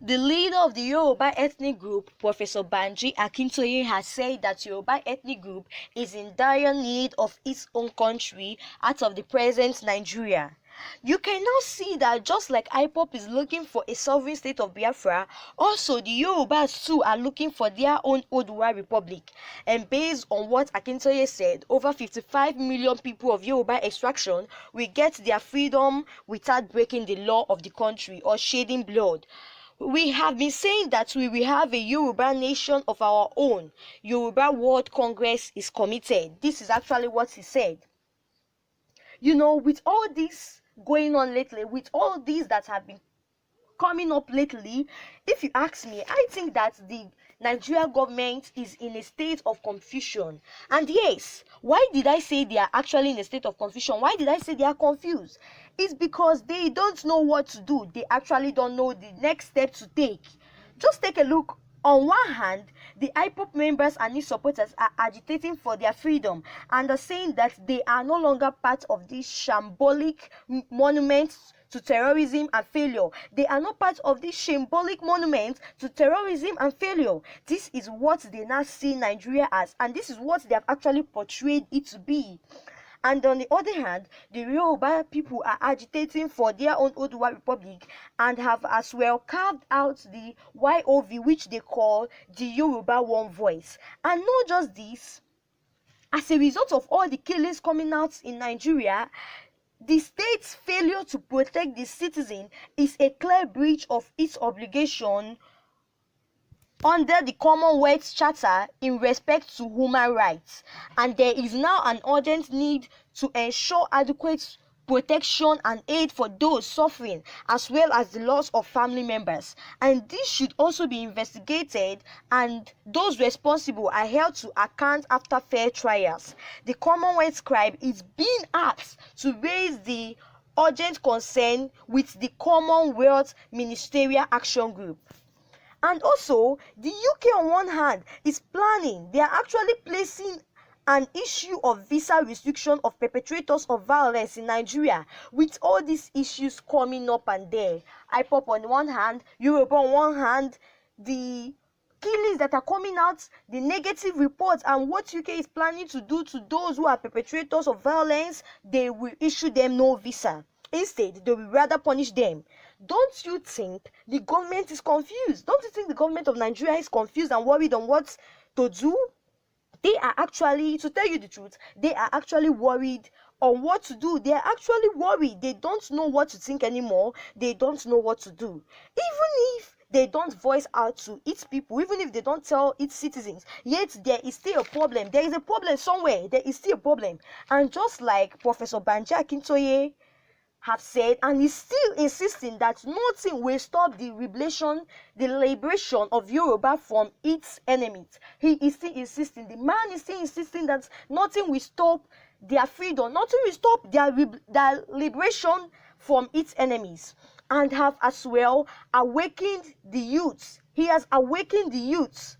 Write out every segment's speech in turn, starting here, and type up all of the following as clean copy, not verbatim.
The leader of the Yoruba ethnic group, Professor Banji Akintoye, has said that Yoruba ethnic group is in dire need of its own country out of the present Nigeria. You can now see that just like IPOP is looking for a sovereign state of Biafra, also the Yorubas too are looking for their own Oduwa Republic. And based on what Akintoye said, over 55 million people of Yoruba extraction will get their freedom without breaking the law of the country or shedding blood. We have been saying that we will have a Yoruba nation of our own. Yoruba World Congress is committed. This is actually what he said. With all this going on lately, with all these that have been coming up lately, if you ask me, I think that the Nigeria government is in a state of confusion. And yes, why did I say they are actually in a state of confusion? Why did I say they are confused? It's because they don't know what to do. They actually don't know the next step to take. Just take a look. On one hand, the IPOP members and its supporters are agitating for their freedom and are saying that they are no longer part of this shambolic monument to terrorism and failure. They are not part of this symbolic monument to terrorism and failure. This is what they now see Nigeria as, and this is what they have actually portrayed it to be. And on the other hand, the Yoruba people are agitating for their own Oduwa Republic and have as well carved out the YOV, which they call the Yoruba One Voice. And not just this, as a result of all the killings coming out in Nigeria, the state's failure to protect the citizen is a clear breach of its obligation under the Commonwealth Charter in respect to human rights, and there is now an urgent need to ensure adequate protection and aid for those suffering, as well as the loss of family members. And this should also be investigated, and those responsible are held to account after fair trials. The Commonwealth scribe is being asked to raise the urgent concern with the Commonwealth Ministerial Action Group. And also, the UK on one hand is planning, they are actually placing an issue of visa restriction of perpetrators of violence in Nigeria, with all these issues coming up and there. IPOP on one hand, Europe on one hand, the killings that are coming out, the negative reports, and what UK is planning to do to those who are perpetrators of violence, they will issue them no visa. Instead, they will rather punish them. Don't you think the government is confused? Don't you think the government of Nigeria is confused and worried on what to do? They are actually, to tell you the truth, they are actually worried on what to do. They are actually worried. They don't know what to think anymore. They don't know what to do. Even if they don't voice out to its people, even if they don't tell its citizens, yet there is still a problem. There is a problem somewhere. There is still a problem. And just like Professor Banji Akintoye have said, and is still insisting that nothing will stop the liberation of Yoruba from its enemies. He is still insisting, the man is still insisting that nothing will stop their freedom, nothing will stop their liberation from its enemies, and have as well awakened the youths. He has awakened the youths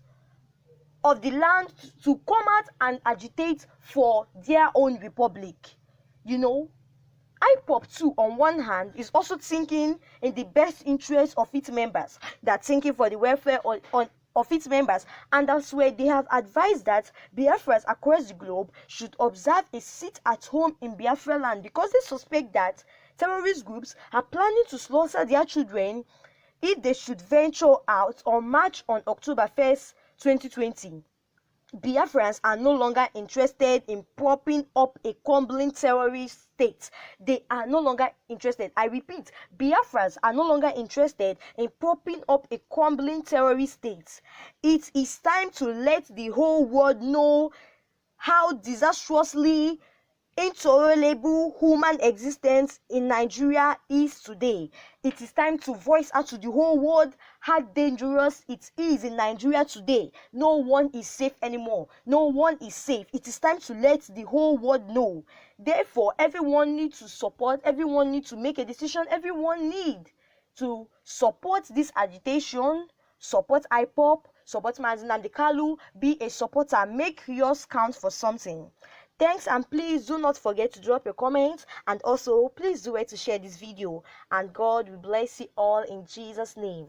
of the land to come out and agitate for their own republic. IPOP too, on one hand, is also thinking in the best interest of its members. They are thinking for the welfare of its members, and that's where they have advised that Biafrans across the globe should observe a sit-at-home in Biafra land, because they suspect that terrorist groups are planning to slaughter their children if they should venture out or march on October 1st, 2020. Biafrans are no longer interested in propping up a crumbling terrorist state. They are no longer interested. I repeat, Biafrans are no longer interested in propping up a crumbling terrorist state. It is time to let the whole world know how disastrously intolerable human existence in Nigeria is today. It is time to voice out to the whole world how dangerous it is in Nigeria today. No one is safe anymore. No one is safe. It is time to let the whole world know. Therefore, everyone needs to support, everyone needs to make a decision, everyone needs to support this agitation, support IPOP, support Mazi Nnamdi Kanu, be a supporter, make yours count for something. Thanks, and please do not forget to drop your comments, and also please do it to share this video, and God will bless you all in Jesus' name.